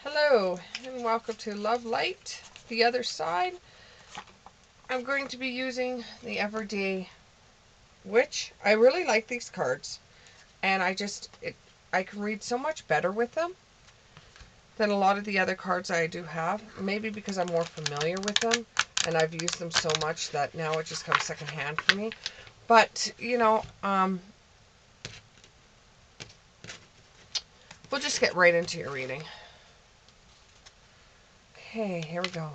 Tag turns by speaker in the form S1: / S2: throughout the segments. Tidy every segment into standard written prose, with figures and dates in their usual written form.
S1: Hello and welcome to Love Light, the other side. I'm going to be using the Everyday Witch. I really like these cards, and I can read so much better with them than a lot of the other cards I do have. Maybe because I'm more familiar with them and I've used them so much that now it just comes secondhand for me. But, we'll just get right into your reading. Okay, here we go.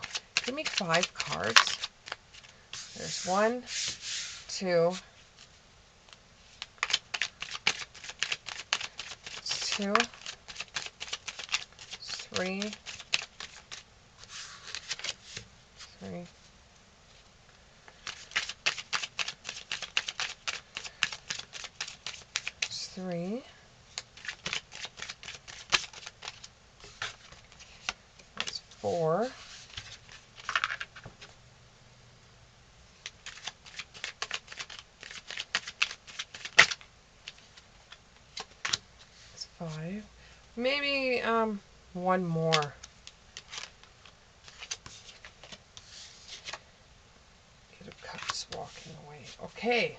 S1: Give me 5 cards. There's 1, 2, 2, 3, 3, 3. That's 4. That's 5. Maybe one more. Eight of Cups walking away. Okay.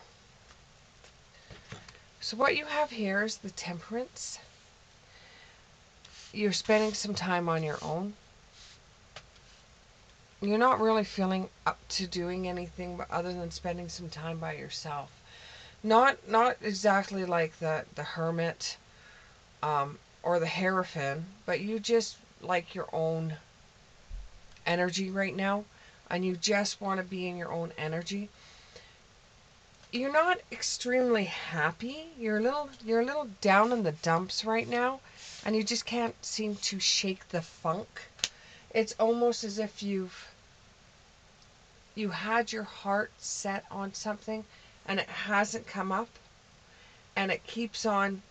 S1: So what you have here is the Temperance. You're spending some time on your own. You're not really feeling up to doing anything but other than spending some time by yourself. Not exactly like the Hermit or the Hierophant, but you just like your own energy right now, and you just want to be in your own energy. You're not extremely happy. You're a little down in the dumps right now, and you just can't seem to shake the funk. It's almost as if you had your heart set on something and it hasn't come up, and it keeps on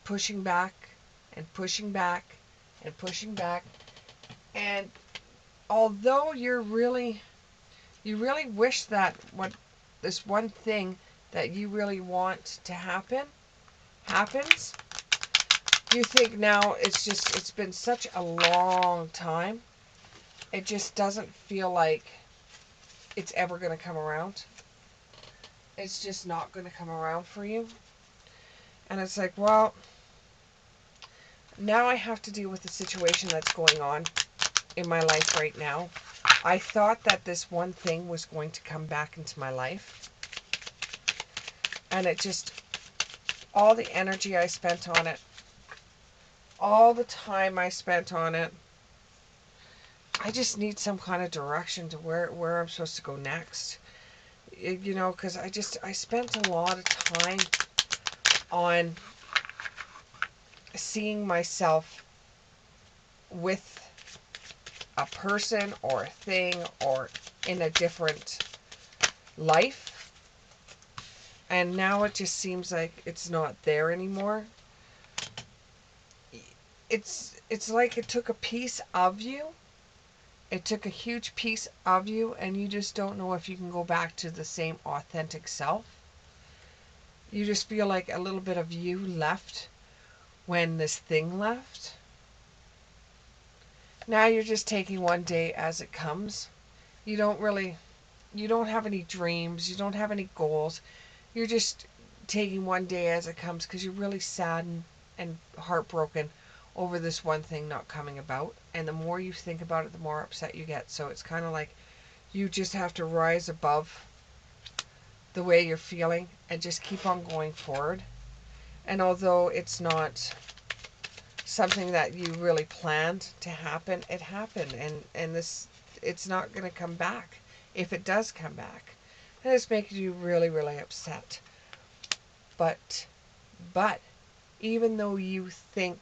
S1: pushing back and pushing back and pushing back. And although you really wish that this one thing that you really want to happens, you think now it's been such a long time, it just doesn't feel like it's ever going to come around. It's just not going to come around for you. And it's like, well, now I have to deal with the situation that's going on in my life right now. I thought that this one thing was going to come back into my life, and it just, all the energy I spent on it, all the time I spent on it, I just need some kind of direction to where I'm supposed to go next. Because I spent a lot of time on seeing myself with a person or a thing or in a different life, and now it just seems like it's not there anymore. It's like it took a piece of you. It took a huge piece of you, and you just don't know if you can go back to the same authentic self. You just feel like a little bit of you left when this thing left. Now you're just taking one day as it comes. You don't have any dreams. You don't have any goals. You're just taking one day as it comes because you're really saddened and heartbroken over this one thing not coming about. And the more you think about it, the more upset you get. So it's kind of like you just have to rise above the way you're feeling and just keep on going forward. And although it's not something that you really planned to happen, it happened, and it's not going to come back. If it does come back, and it's making you really, really upset. But even though you think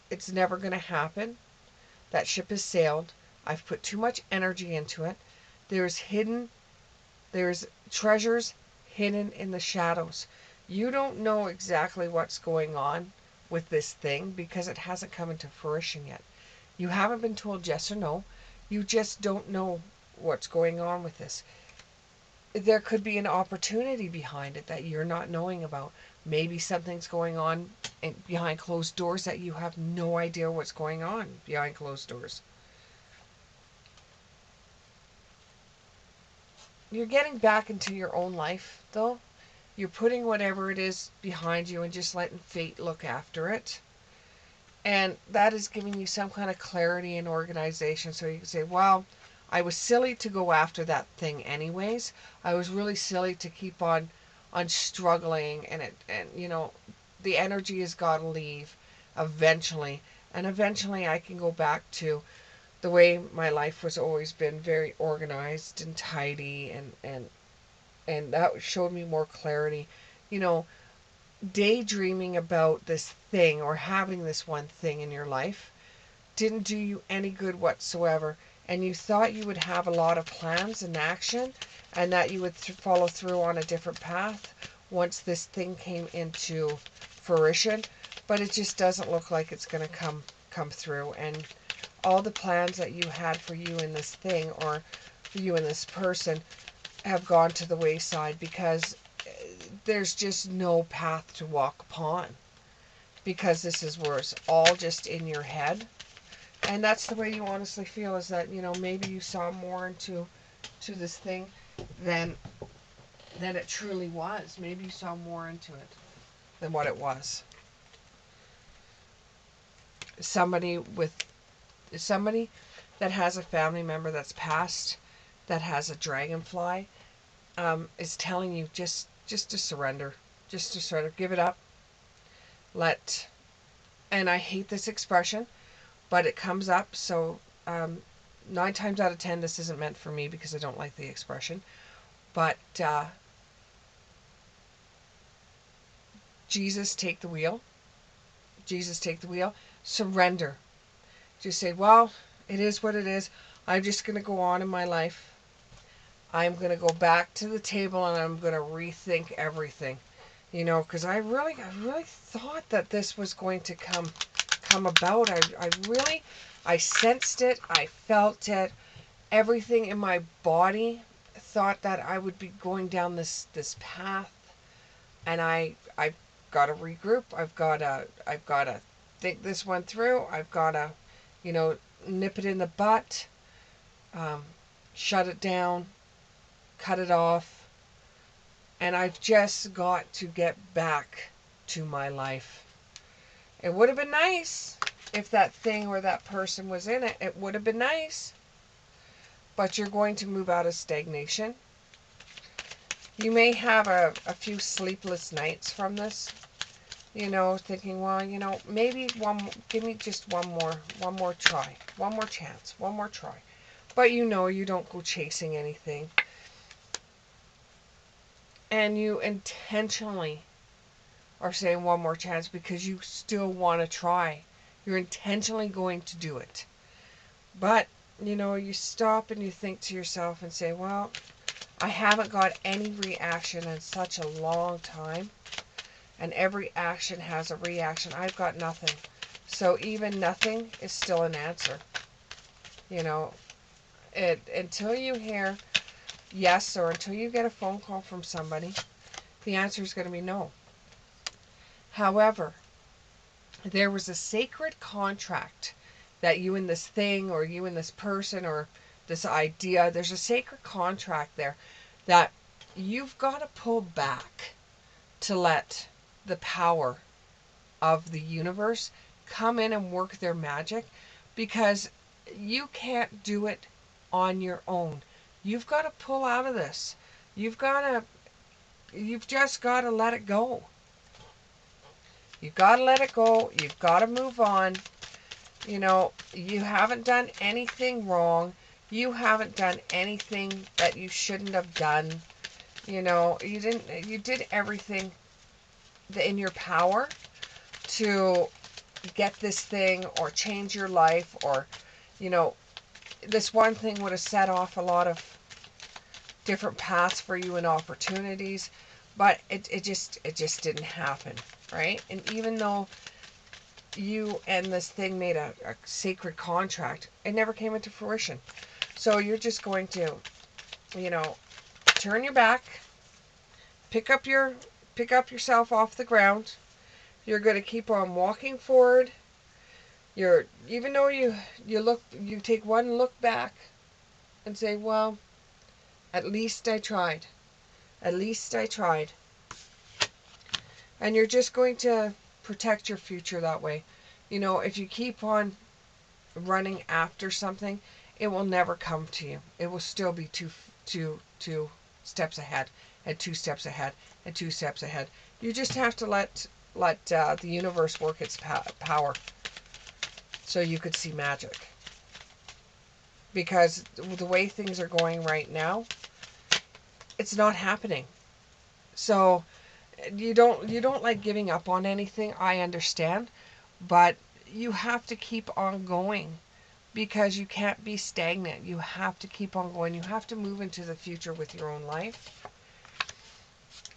S1: it's never going to happen, that ship has sailed. I've put too much energy into it. There's treasures hidden in the shadows. You don't know exactly what's going on with this thing because it hasn't come into fruition yet. You haven't been told yes or no. You just don't know what's going on with this. there could be an opportunity behind it that you're not knowing about. Maybe something's going on behind closed doors that you have no idea what's going on behind closed doors. You're getting back into your own life, though. You're putting whatever it is behind you and just letting fate look after it. And that is giving you some kind of clarity and organization, so you can say, well, I was silly to go after that thing anyways. I was really silly to keep on struggling, and the energy has got to leave eventually. And eventually I can go back to the way my life was always been, very organized and tidy, and that showed me more clarity. You know, daydreaming about this thing or having this one thing in your life didn't do you any good whatsoever. And you thought you would have a lot of plans and action, and that you would follow through on a different path once this thing came into fruition. But it just doesn't look like it's going to come through. And all the plans that you had for you in this thing, or for you and this person, have gone to the wayside, because there's just no path to walk upon, because this is where it's all just in your head. And that's the way you honestly feel, is that, maybe you saw more to this thing than it truly was. Maybe you saw more into it than what it was. Somebody that has a family member that's passed, that has a dragonfly, is telling you just to surrender, give it up, and I hate this expression, but it comes up. So 9 times out of 10, this isn't meant for me, because I don't like the expression. But Jesus, take the wheel. Jesus, take the wheel. Surrender. Just say, well, it is what it is. I'm just going to go on in my life. I'm going to go back to the table, and I'm going to rethink everything. Because I really thought that this was going to come about. I sensed it. I felt it. Everything in my body thought that I would be going down this path, and I've got to regroup. I've got to think this one through. I've got to, nip it in the butt, shut it down, cut it off, and I've just got to get back to my life. It would have been nice if that thing or that person was in it. It would have been nice. But you're going to move out of stagnation. You may have a few sleepless nights from this, thinking, well, maybe give me just one more try, one more chance, one more try. But you don't go chasing anything. And you intentionally are saying one more chance because you still want to try. You're intentionally going to do it. But, you stop and you think to yourself and say, well, I haven't got any reaction in such a long time. And every action has a reaction. I've got nothing. So even nothing is still an answer. Until you hear yes, or until you get a phone call from somebody, the answer is going to be no. However, there was a sacred contract that you and this thing, or you and this person, or this idea, there's a sacred contract there that you've got to pull back to let the power of the universe come in and work their magic, because you can't do it on your own. You've got to pull out of this. You've just got to let it go. You've got to let it go. You've got to move on. You haven't done anything wrong. You haven't done anything that you shouldn't have done. You did everything in your power to get this thing or change your life, or, this one thing would have set off a lot of different paths for you and opportunities, but it just didn't happen, right? And even though you and this thing made a sacred contract, it never came into fruition. So you're just going to, turn your back, pick up yourself off the ground. You're going to keep on walking forward. Even though you take one look back and say, well, at least I tried. At least I tried. And you're just going to protect your future that way. You know, if you keep on running after something, it will never come to you. It will still be two steps ahead, and 2 steps ahead, and 2 steps ahead. You just have to let the universe work its power, so you could see magic. Because the way things are going right now, it's not happening. So you don't like giving up on anything, I understand, but you have to keep on going, because you can't be stagnant. You have to keep on going. You have to move into the future with your own life.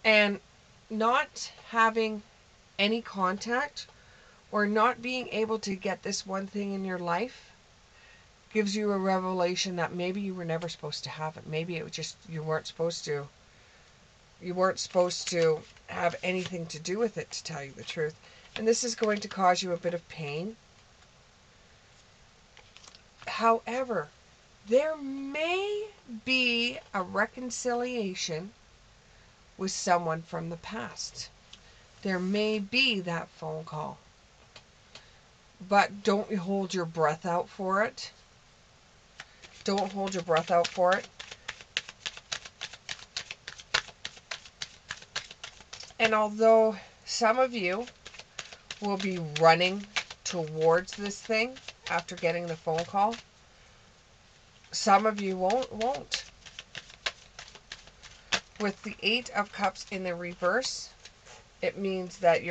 S1: And not having any contact or not being able to get this one thing in your life gives you a revelation that maybe you were never supposed to have it. Maybe it was just you weren't supposed to have anything to do with it, to tell you the truth. And this is going to cause you a bit of pain. However, there may be a reconciliation with someone from the past. There may be that phone call. But don't hold your breath out for it. Don't hold your breath out for it. And although some of you will be running towards this thing after getting the phone call, some of you won't. With the 8 of Cups in the reverse, it means that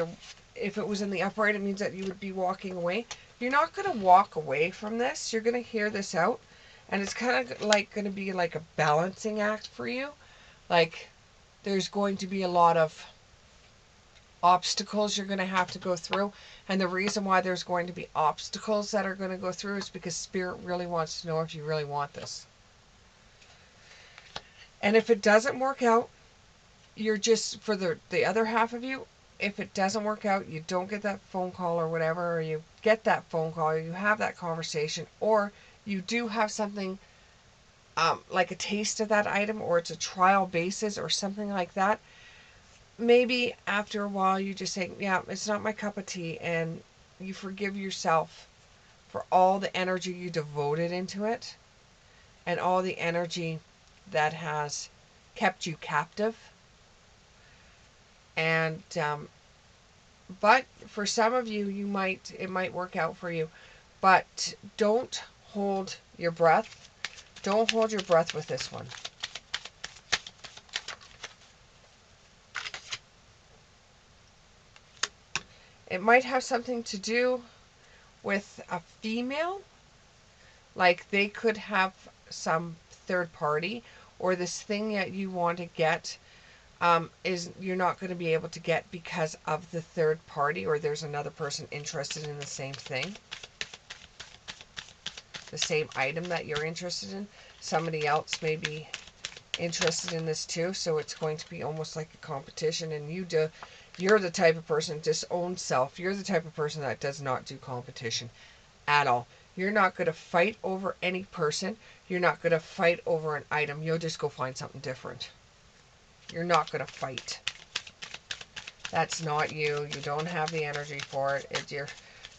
S1: if it was in the upright, it means that you would be walking away. You're not going to walk away from this. You're going to hear this out. And it's kind of like going to be like a balancing act for you. Like there's going to be a lot of obstacles you're going to have to go through. And the reason why there's going to be obstacles that are going to go through is because Spirit really wants to know if you really want this. And if it doesn't work out, you're just, for the other half of you, if it doesn't work out, you don't get that phone call or whatever, or you get that phone call, or you have that conversation, or you do have something like a taste of that item, or it's a trial basis or something like that, maybe after a while you just say, yeah, it's not my cup of tea, and you forgive yourself for all the energy you devoted into it and all the energy that has kept you captive. And but for some of you, it might work out for you. But don't hold your breath. Don't hold your breath with this one. It might have something to do with a female. Like they could have some third party, or this thing that you want to get is you're not going to be able to get because of the third party, or there's another person interested in the same thing, the same item that you're interested in. Somebody else may be interested in this too, so it's going to be almost like a competition. And you're the type of person, disowned self, you're the type of person that does not do competition at all. You're not going to fight over any person. You're not going to fight over an item. You'll just go find something different. You're not going to fight. That's not you. You don't have the energy for it.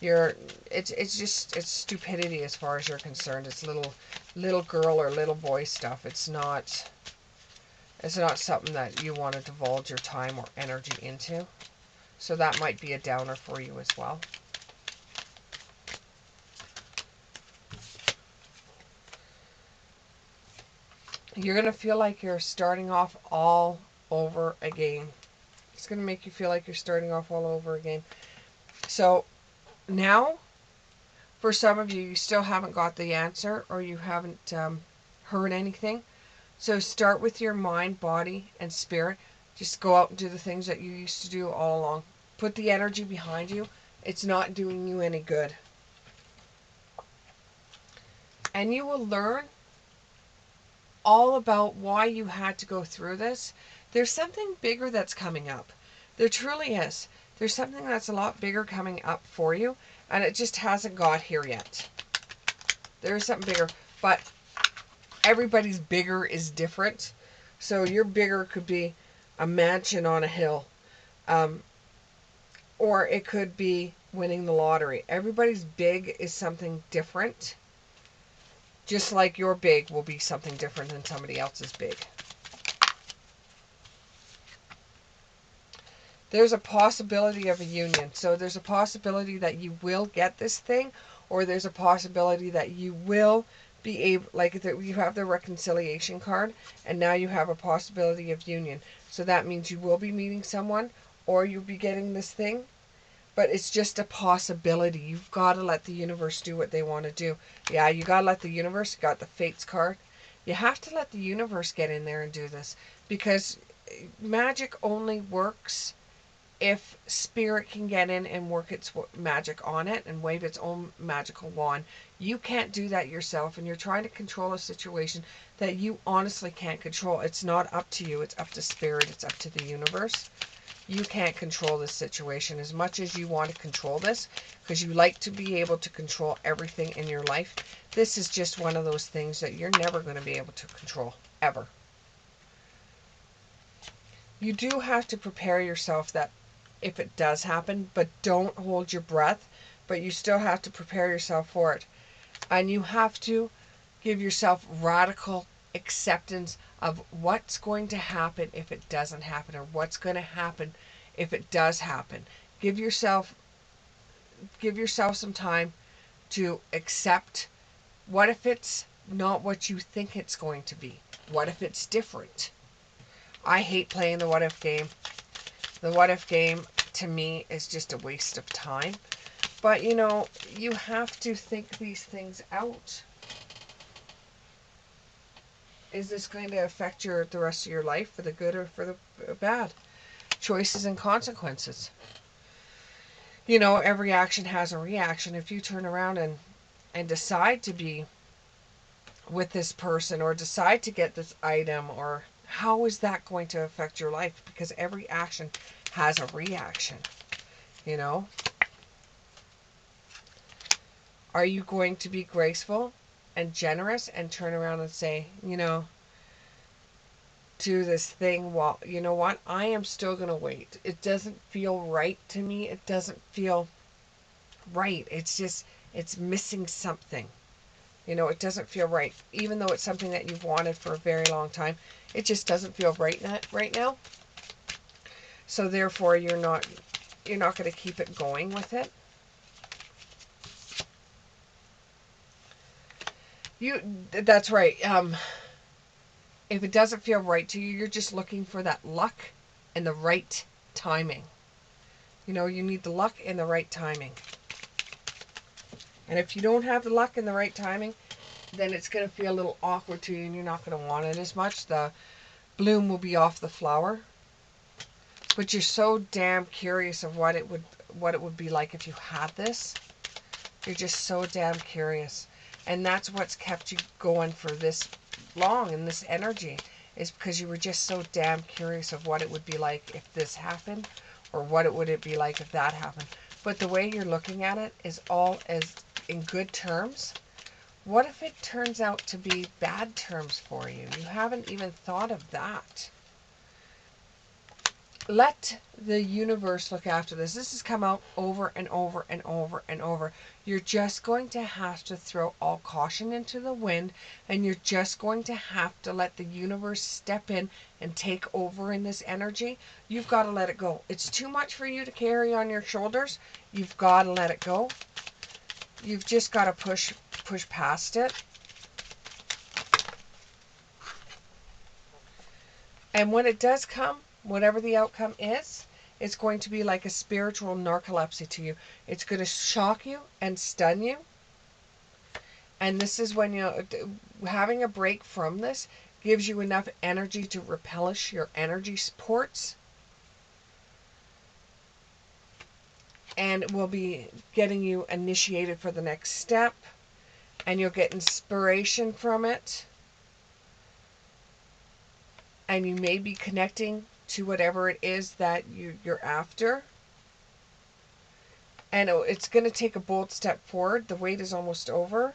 S1: It's stupidity as far as you're concerned. It's little girl or little boy stuff. It's not something that you want to divulge your time or energy into. So that might be a downer for you as well. You're going to feel like you're starting off all over again. It's going to make you feel like you're starting off all over again. So now, for some of you, you still haven't got the answer, or you haven't heard anything. So start with your mind, body, and spirit. Just go out and do the things that you used to do all along. Put the energy behind you. It's not doing you any good. And you will learn all about why you had to go through this. There's something bigger that's coming up. There truly is. There's something that's a lot bigger coming up for you, and it just hasn't got here yet. There's something bigger, but everybody's bigger is different. So your bigger could be a mansion on a hill, or it could be winning the lottery. Everybody's big is something different. Just like your big will be something different than somebody else's big. There's a possibility of a union. So there's a possibility that you will get this thing, or there's a possibility that you will be able, like you have the reconciliation card, and now you have a possibility of union. So that means you will be meeting someone, or you'll be getting this thing. But it's just a possibility. You've got to let the universe do what they want to do. Yeah, you got to let the universe, you got the Fates card. You have to let the universe get in there and do this. Because magic only works if spirit can get in and work its magic on it and wave its own magical wand. You can't do that yourself, and you're trying to control a situation that you honestly can't control. It's not up to you. It's up to spirit. It's up to the universe. You can't control this situation as much as you want to control this, because you like to be able to control everything in your life. This is just one of those things that you're never going to be able to control, ever. You do have to prepare yourself that if it does happen, but don't hold your breath, but you still have to prepare yourself for it. And you have to give yourself radical acceptance of what's going to happen if it doesn't happen, or what's going to happen if it does happen. Give yourself some time to accept. What if it's not what you think it's going to be? What if it's different? I hate playing the what if game. The what if game to me is just a waste of time. But you know, you have to think these things out. Is this going to affect the rest of your life for the good or for the bad? Choices and consequences. You know, every action has a reaction. If you turn around and decide to be with this person, or decide to get this item, or how is that going to affect your life? Because every action has a reaction, you know. Are you going to be graceful and generous and turn around and say, you know, do this thing, well, you know what, I am still going to wait. It doesn't feel right to me. It doesn't feel right. It's just, it's missing something. You know, it doesn't feel right. Even though it's something that you've wanted for a very long time, it just doesn't feel right now. So therefore, you're not going to keep it going with it. That's right. If it doesn't feel right to you, you're just looking for that luck and the right timing. You know, you need the luck and the right timing. And if you don't have the luck and the right timing, then it's going to feel a little awkward to you, and you're not going to want it as much. The bloom will be off the flower. But you're so damn curious of what it would be like if you had this. You're just so damn curious. And that's what's kept you going for this long in this energy, is because you were just so damn curious of what it would be like if this happened, or what would it be like if that happened. But the way you're looking at it is all as in good terms. What if it turns out to be bad terms for you? You haven't even thought of that. Let the universe look after this. This has come out over and over and over and over. You're just going to have to throw all caution into the wind, and you're just going to have to let the universe step in and take over in this energy. You've got to let it go. It's too much for you to carry on your shoulders. You've got to let it go. You've just got to push past it. And when it does come, whatever the outcome is, it's going to be like a spiritual narcolepsy to you. It's going to shock you and stun you. And this is when having a break from this gives you enough energy to replenish your energy ports. And it will be getting you initiated for the next step. And you'll get inspiration from it. and you may be connecting to whatever it is that you're after. And it's going to take a bold step forward. The wait is almost over.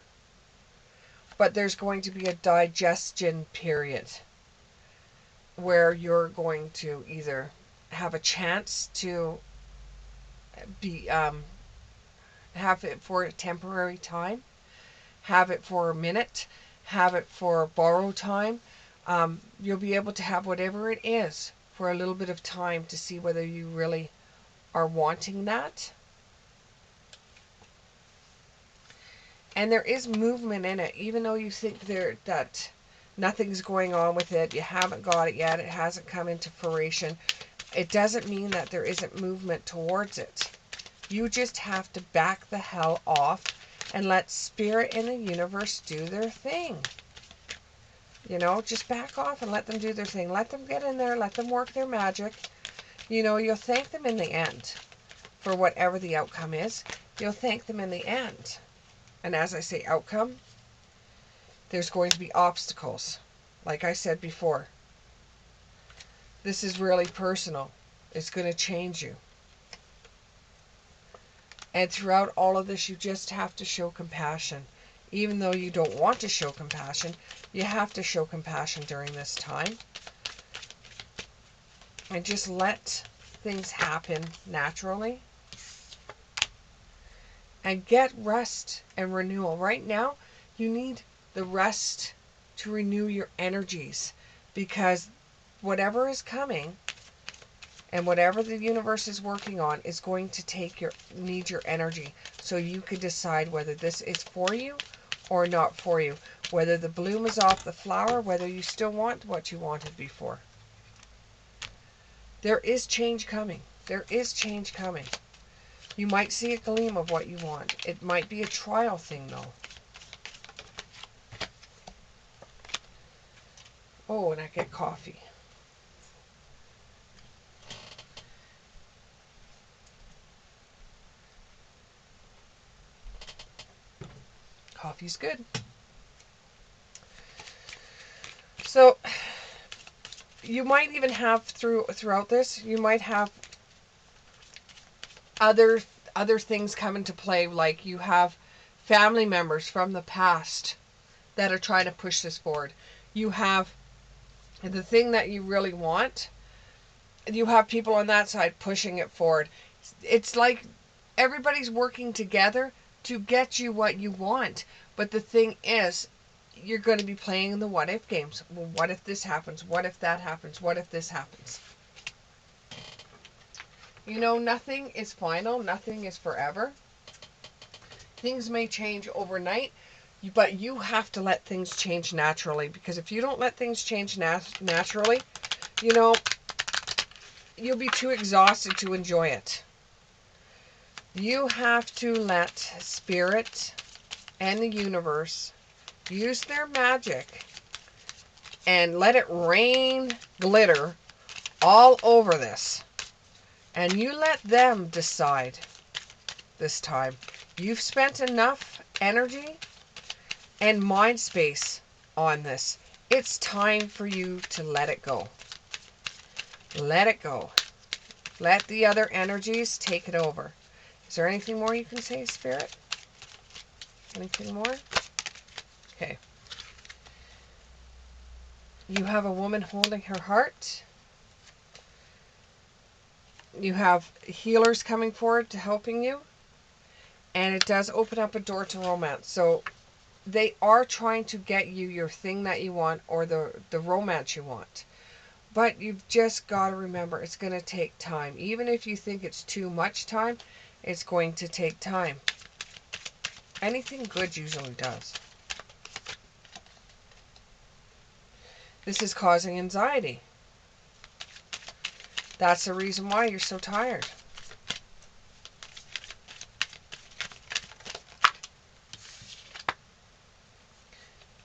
S1: But there's going to be a digestion period where you're going to either have a chance to be have it for a temporary time, have it for a minute, have it for borrow time. You'll be able to have whatever it is for a little bit of time to see whether you really are wanting that. And there is movement in it, even though you think that nothing's going on with it, you haven't got it yet, it hasn't come into fruition. It doesn't mean that there isn't movement towards it. You just have to back the hell off and let spirit and the universe do their thing. You know, just back off and let them do their thing. Let them get in there, let them work their magic. You know, you'll thank them in the end for whatever the outcome is. You'll thank them in the end. And as I say outcome, there's going to be obstacles. Like I said before, this is really personal. It's going to change you. And throughout all of this, you just have to show compassion. Even though you don't want to show compassion, you have to show compassion during this time. And just let things happen naturally. And get rest and renewal. Right now, you need the rest to renew your energies, because whatever is coming and whatever the universe is working on is going to need your energy, so you can decide whether this is for you or not for you, whether the bloom is off the flower, whether you still want what you wanted before. There is change coming. There is change coming. You might see a gleam of what you want. It might be a trial thing, though. Oh, and I get coffee. Coffee's good. So, you might even have throughout this, you might have other things come into play, like you have family members from the past that are trying to push this forward. You have the thing that you really want. You have people on that side pushing it forward. It's like everybody's working together to get you what you want. But the thing is, you're going to be playing the what if games. Well, what if this happens? What if that happens? What if this happens? You know, nothing is final. Nothing is forever. Things may change overnight, but you have to let things change naturally. Because if you don't let things change naturally, you know, you'll be too exhausted to enjoy it. You have to let spirit and the universe use their magic and let it rain glitter all over this. And you let them decide this time. You've spent enough energy and mind space on this. It's time for you to let it go. Let it go. Let the other energies take it over. Is there anything more you can say, Spirit? Anything more? Okay. You have a woman holding her heart. You have healers coming forward to helping you. And it does open up a door to romance. So they are trying to get you your thing that you want, or the romance you want. But you've just got to remember, it's going to take time. Even if you think it's too much time, it's going to take time. Anything good usually does. This is causing anxiety. That's the reason why you're so tired.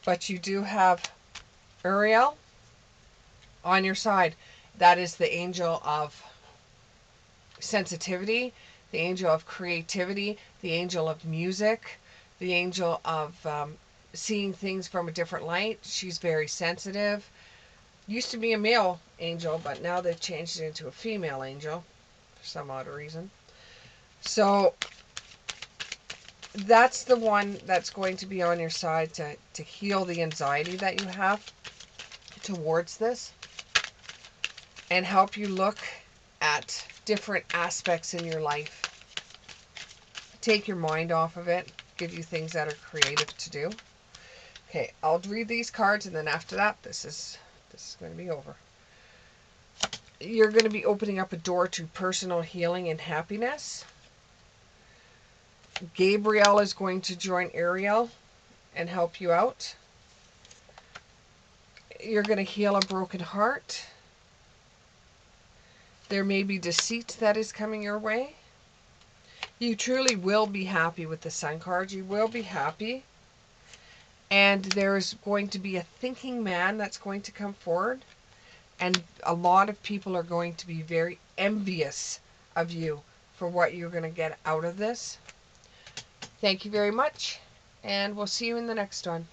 S1: But you do have Uriel on your side. That is the angel of sensitivity, the angel of creativity, the angel of music, the angel of seeing things from a different light. She's very sensitive. Used to be a male angel, but now they've changed it into a female angel for some odd reason. So that's the one that's going to be on your side to heal the anxiety that you have towards this and help you look at different aspects in your life. Take your mind off of it, give you things that are creative to do. Okay, I'll read these cards, and then after that, this is going to be over. You're going to be opening up a door to personal healing and happiness. Gabriel is going to join Ariel and help you out. You're going to heal a broken heart. There may be deceit that is coming your way. You truly will be happy with the Sun card. You will be happy. And there's going to be a thinking man that's going to come forward. And a lot of people are going to be very envious of you for what you're going to get out of this. Thank you very much. And we'll see you in the next one.